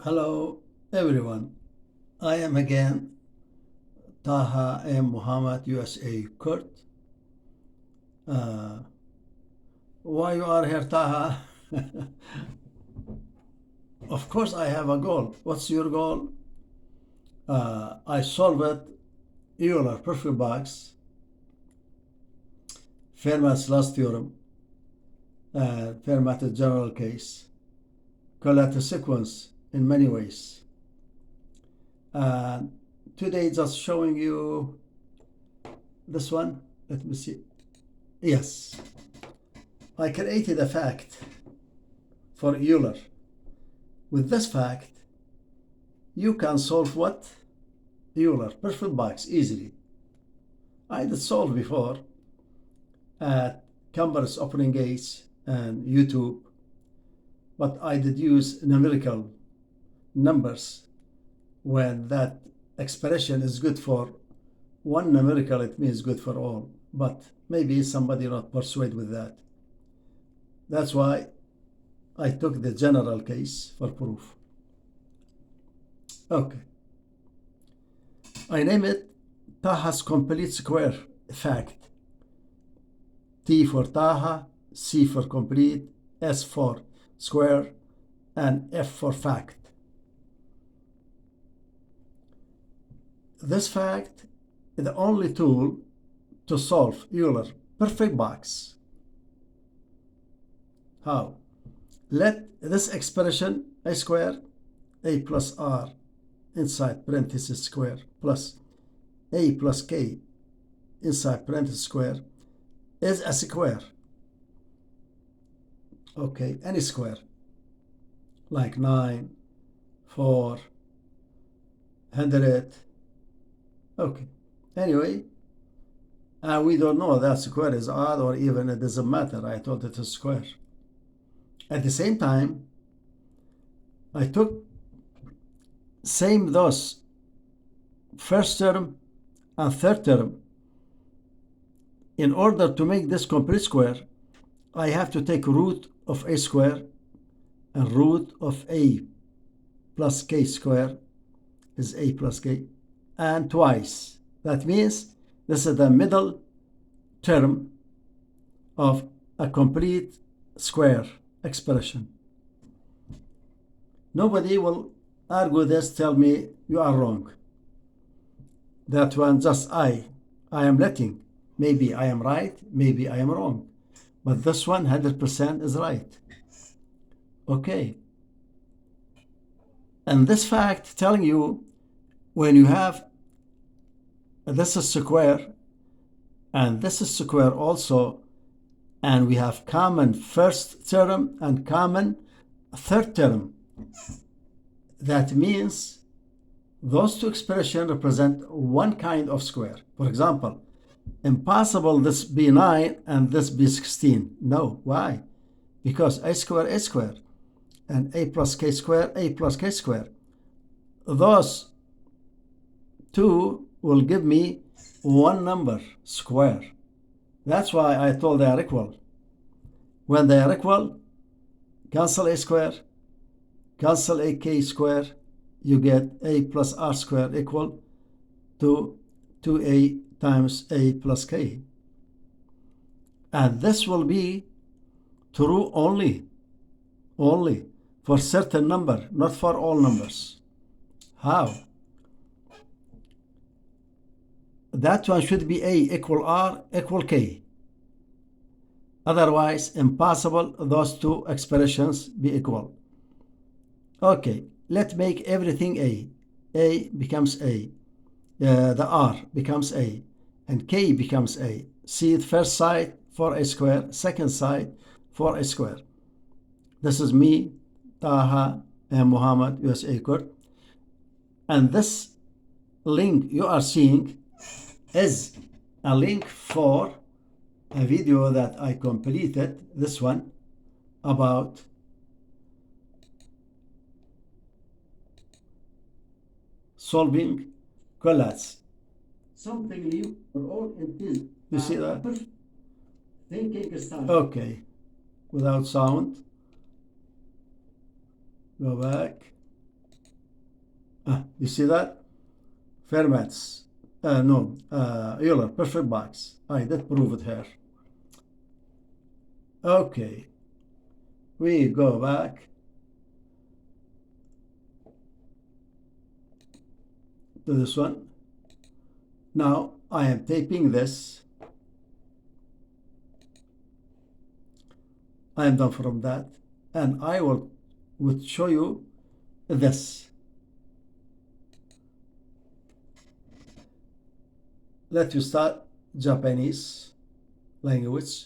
Hello everyone, I am again Taha M. Muhammad USA Kurt. Why you are here, Taha? Of course I have a goal. What's your goal? I solved Euler Perfect Box, Fermat's last theorem, Fermat's general case, Wokolatz's sequence in many ways. Today just showing you this one. Let me see. Yes, I created a fact for Euler. With this fact, you can solve what? Euler Perfect Box easily. I did solve before at Campus Opening Gates and YouTube, but I did use numerical numbers. When that expression is good for one numerical, it means good for all, but maybe somebody not persuaded with that. That's why I took the general case for proof. Okay, I name it Taha's complete square fact. T for Taha, C for complete, S for square, and F for fact. This fact is the only tool to solve Euler Perfect Box. How? Let this expression a square, a plus r inside parenthesis square, plus a plus k inside parenthesis square is a square. Okay, any square, like 9, 4, 100. Okay, anyway, we don't know that square is odd or even, it doesn't matter. I thought it is square. At the same time, I took same those first term and third term. In order to make this complete square, I have to take root of a square and root of a plus k square is a plus k, and twice. That means this is the middle term of a complete square expression. Nobody will argue this, tell me you are wrong. That one just I am letting. Maybe I am right, maybe I am wrong. But this one 100% is right. Okay. And this fact telling you when you have this is square and this is square also, and we have common first term and common third term, that means those two expressions represent one kind of square. For example, impossible this be 9 and this be 16. No, why? Because a square, and a plus k square, a plus k square. Those two will give me one number, square. That's why I told they are equal. When they are equal, cancel a square, cancel a k square, you get a plus r square equal to 2a times a plus k. And this will be true only for certain number, not for all numbers. How? That one should be a equal r equal k. Otherwise, impossible those two expressions be equal. Okay, let's make everything a. A becomes a. The r becomes a. And k becomes a. See it first side for a square, second side for a square. This is me, Taha and Muhammad USA Kurt. And this link you are seeing is a link for a video that I completed, this one, about solving Wokolatz's. Something new for all intent. You see that? Thinking style. Okay, without sound. Go back. You see that? Fermat's, no, Euler Perfect Box. I did prove it here. Okay, we go back to this one. Now I am taping this. I am done from that, and I would show you this. Let you start Japanese language.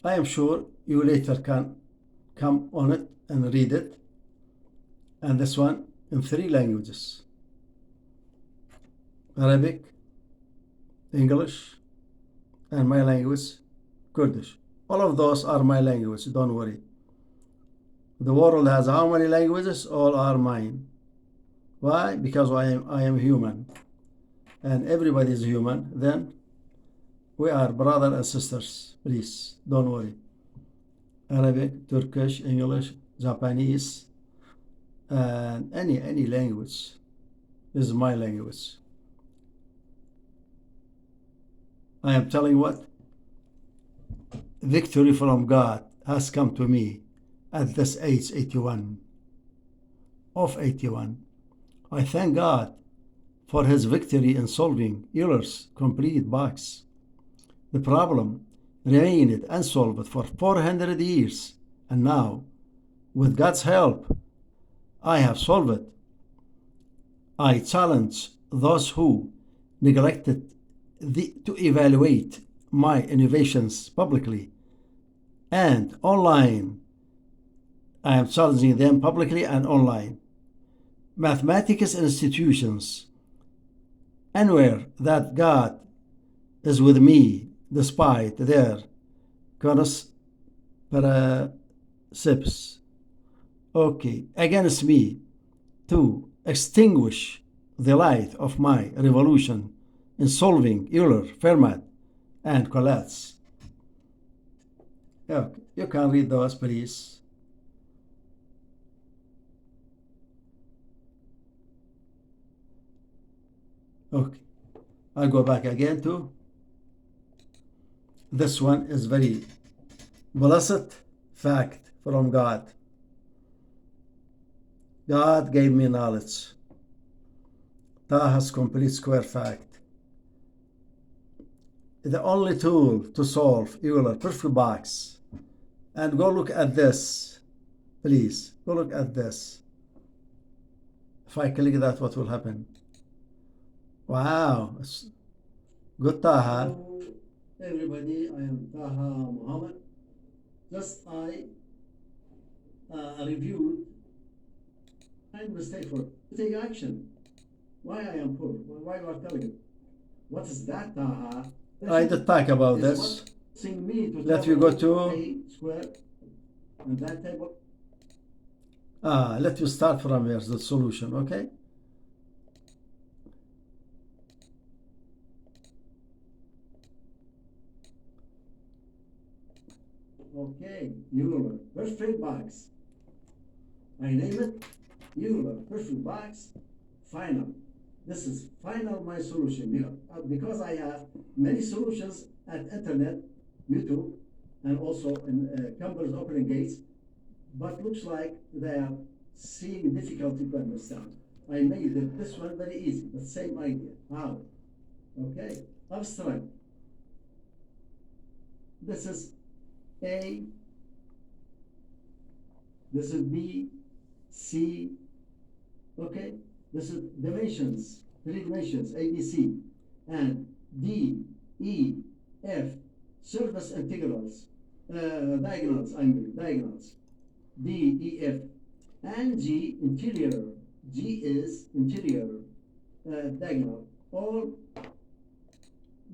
I am sure you later can come on it and read it. And this one in 3 languages: Arabic, English, and my language, Kurdish. All of those are my language, don't worry. The world has how many languages? All are mine. Why? Because I am human. And everybody is human. Then we are brothers and sisters. Please, don't worry. Arabic, Turkish, English, Japanese, and any language is my language. I am telling what? Victory from God has come to me at this age 81. I thank God for his victory in solving Euler's complete box. The problem remained unsolved for 400 years, and now, with God's help, I have solved it. I challenge those who neglected to evaluate my innovations publicly and online. I am challenging them publicly and online. Mathematics institutions, anywhere that God is with me despite their conspiracies, against me to extinguish the light of my revolution in solving Euler, Fermat, and Wokkolats. Okay, you can read those, please. Okay, I'll go back again to this one. Is very blessed fact from God. God gave me knowledge. Taha's complete square fact. The only tool to solve Euler Perfect Box. And go look at this. Please, go look at this. If I click that, what will happen? Wow. Good, Taha. Hello, everybody. I am Taha Muhammad. Just I reviewed. I'm mistake take action. Why I am poor? Why you are telling it? What is that, Taha? I did talk about this. Let you go to square and that table. Let you start from here, the solution, okay? Okay, Euler Perfect Box. I name it Euler Perfect Box Final. This is final my solution because I have many solutions at internet, YouTube, and also in Campbell's Opening Gates, but looks like they are seeing difficulty to understand. I made this one very easy, the same idea. How? Okay, abstract. This is A, this is B, C, okay? This is dimensions, 3 dimensions, A, B, C, and D, E, F, surface integrals, diagonals, D, E, F, and G, interior. G is interior, diagonal. All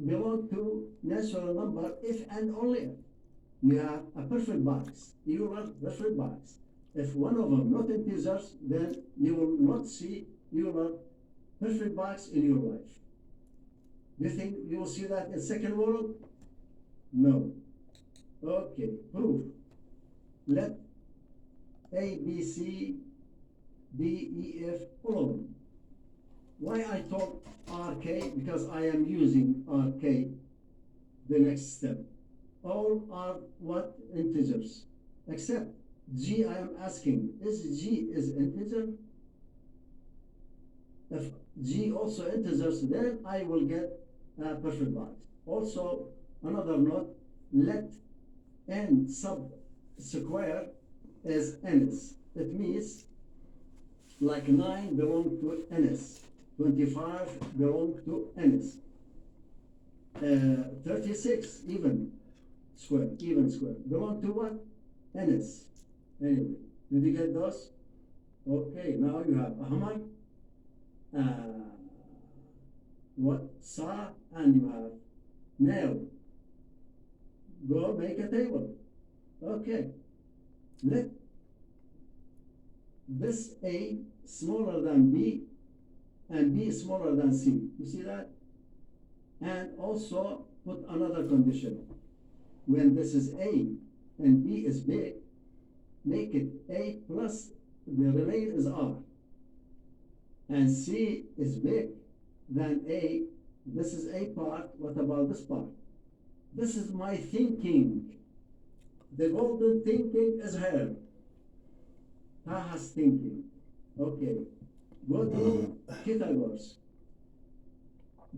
belong to natural number if and only if you have a perfect box, Euler perfect box. If one of them not integers, then you will not see Euler perfect box in your life. Do you think you will see that in second world? No. Okay, proof. Let A, B, C, D, E, F, all of them. Why I told RK? Because I am using RK, the next step. All are what? Integers. Except G, I am asking, is G is integer? If G also integers, then I will get a perfect box. Also, another note, let n sub square is ns. It means like 9 belong to ns, 25 belong to ns, 36 even square belong to what? ns. Anyway, did you get those? Okay, now you have ahmad, what? Sa, and you have nail. Go make a table. Okay, let this A smaller than B and B smaller than C. You see that? And also put another condition. When this is A and B is big, make it A plus the remain is R. And C is big than A. This is A part. What about this part? This is my thinking. The golden thinking is here. Taha's thinking. Okay. Go to Pythagoras.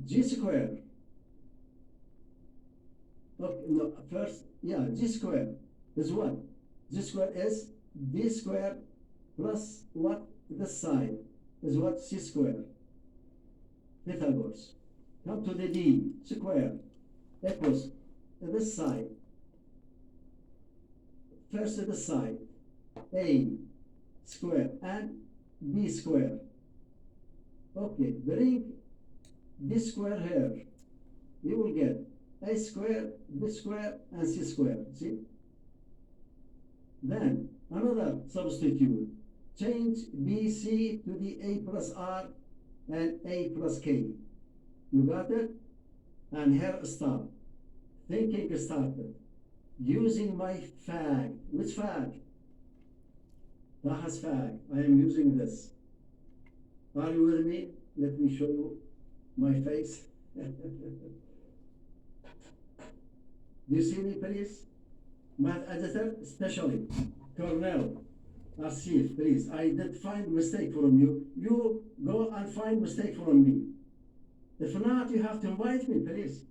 G square. Okay, no, first, yeah, G square is what? G square is D square plus what? This side is what? C square. Pythagoras. Come to the D square equals this side. First this side, A square and B square. Okay, bring this square here. You will get A square, B square, and C square. See? Then another substitute. Change BC to the A plus R and A plus K. You got it? And here stop. Thinking started. Using my fag. Which fag? Taha's fag. I am using this. Are you with me? Let me show you my face. Do you see me, please? Math editor, especially. Cornell, Asif, please. I did find mistake from you. You go and find mistake from me. If not, you have to invite me, please.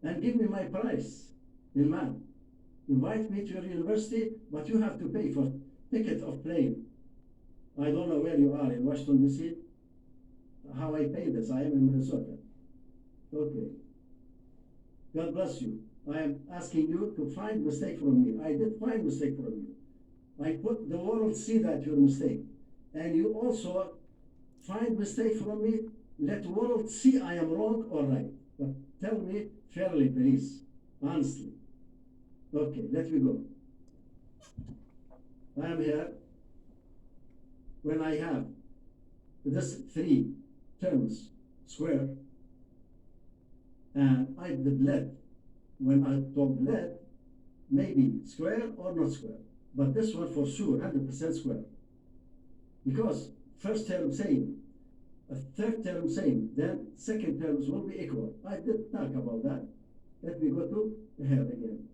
And give me my price in math. Invite me to your university, but you have to pay for ticket of plane. I don't know where you are, in Washington, D.C. How I pay this? I am in Minnesota. Okay. God bless you. I am asking you to find mistake from me. I did find mistake from you. I put the world see that your mistake. And you also find mistake from me. Let the world see I am wrong or right. But tell me fairly, please. Honestly. Okay, let me go. I am here. When I have this 3 terms square, and I did let, when I told let, maybe square or not square, but this one for sure 100% square, because first term same, a third term same, then second terms will be equal. I did talk about that. Let me go to here again.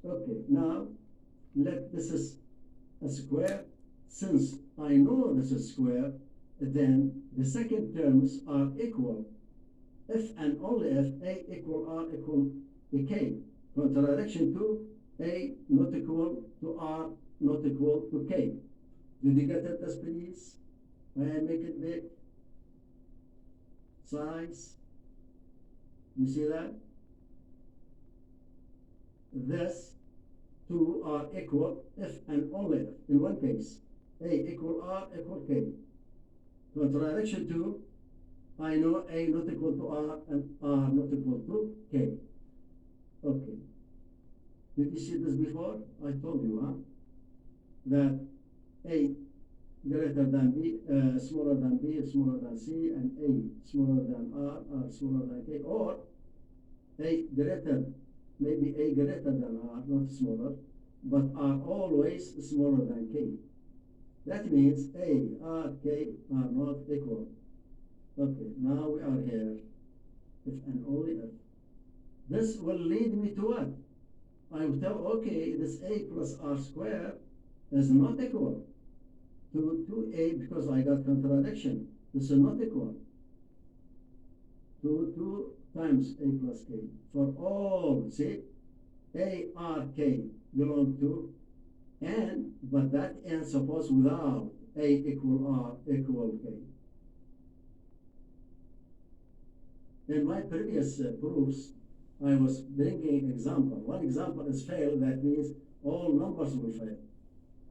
Okay, now let this is a square. Since I know this is square, then the second terms are equal if and only if A equal R equal K. Contradiction to A not equal to R not equal to K. Did you get it, please? May I make it big? Size. You see that? This two are equal if and only if, in one case. A equal R equal K. Contradiction to I know A not equal to R and R not equal to K. Okay. Did you see this before? I told you, that A greater than B, smaller than B, smaller than C, and A smaller than R smaller than K, or A greater, maybe A greater than R, not smaller, but are always smaller than K. That means A, R, K are not equal. Okay, now we are here. If and only if. This will lead me to what? I will tell, okay, this A plus R squared is not equal to 2A because I got contradiction. This is not equal to 2 times A plus K. For all, see, A, R, K belong to N, but that N suppose without A equal R equal K. In my previous proofs, I was bringing example. One example is fail, that means all numbers will fail.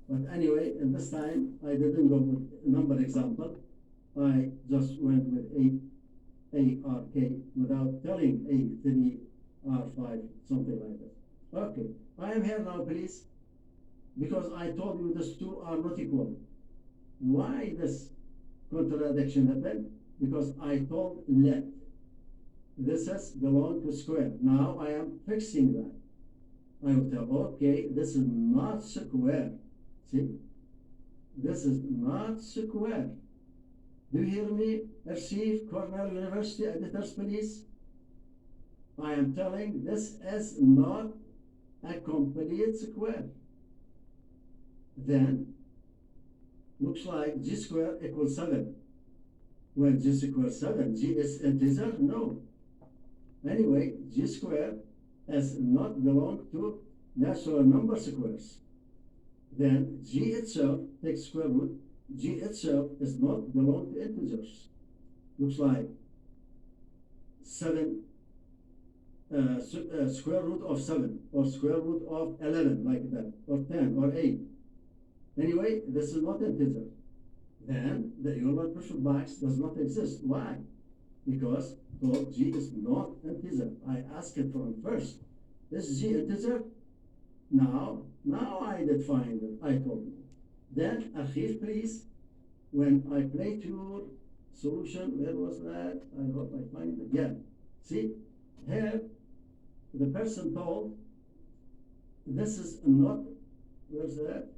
But anyway, in this time, I didn't go with number example. I just went with A, R, K without telling A3, R5, something like that. Okay, I am here now, please, because I told you these two are not equal. Why this contradiction happened? Because I told let. This has belong to square. Now I am fixing that. I will tell, okay, this is not square. See? This is not square. Do you hear me? Receive Cornell University editors, please. I am telling this is not a complete square. Then, looks like G square equals 7. When G square 7, G is integer? No. Anyway, G square has not belong to natural number squares. Then G itself takes square root. G itself does not belong to integers. Looks like 7 square root of 7 or square root of 11, like that, or 10 or 8. Anyway, this is not integer. Then the Euler Perfect Box does not exist. Why? Because G is not integer. I asked it from first. Is G integer? Now I did find it. I told you. Then Archive, please. When I played your solution, where was that? I hope I find it. Yeah. See, here the person told this is not. Where's that?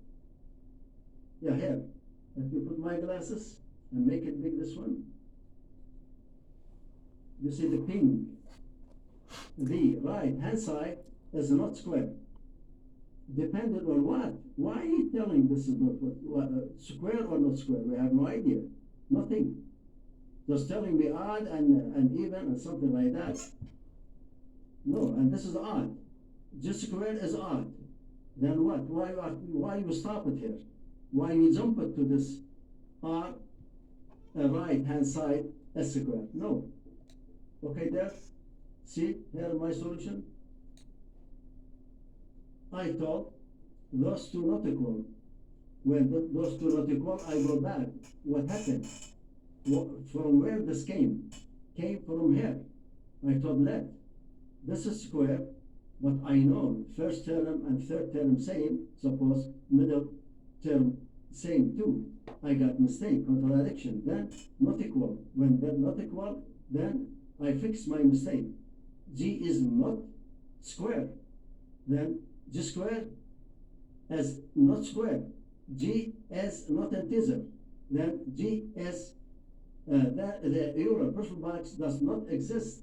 Yeah, here. If you put my glasses and make it big, this one. You see the pink. The right hand side is not square. Depending on what? Why are you telling this is not square or not square? We have no idea. Nothing. Just telling me odd and even and something like that. No, and this is odd. Just square is odd. Then what? Why you stop it here? Why you jump it to this R right hand side S square? No. Okay, there. See, here my solution. I thought those two not equal. When those two not equal, I go back. What happened? From where this came? Came from here. I thought let. This is square, but I know first term and third term same. Suppose middle term same too. I got mistake, contradiction. Then not equal. When they're not equal, then I fix my mistake. G is not square. Then G square is not square. G is not integer. Then G is the Euler Perfect Box does not exist.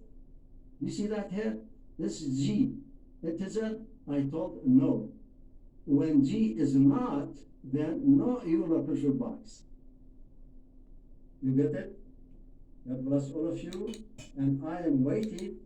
You see that here? This is G integer. I told no. When G is not, then no Euler Perfect Box. You get it? God bless all of you, and I am waiting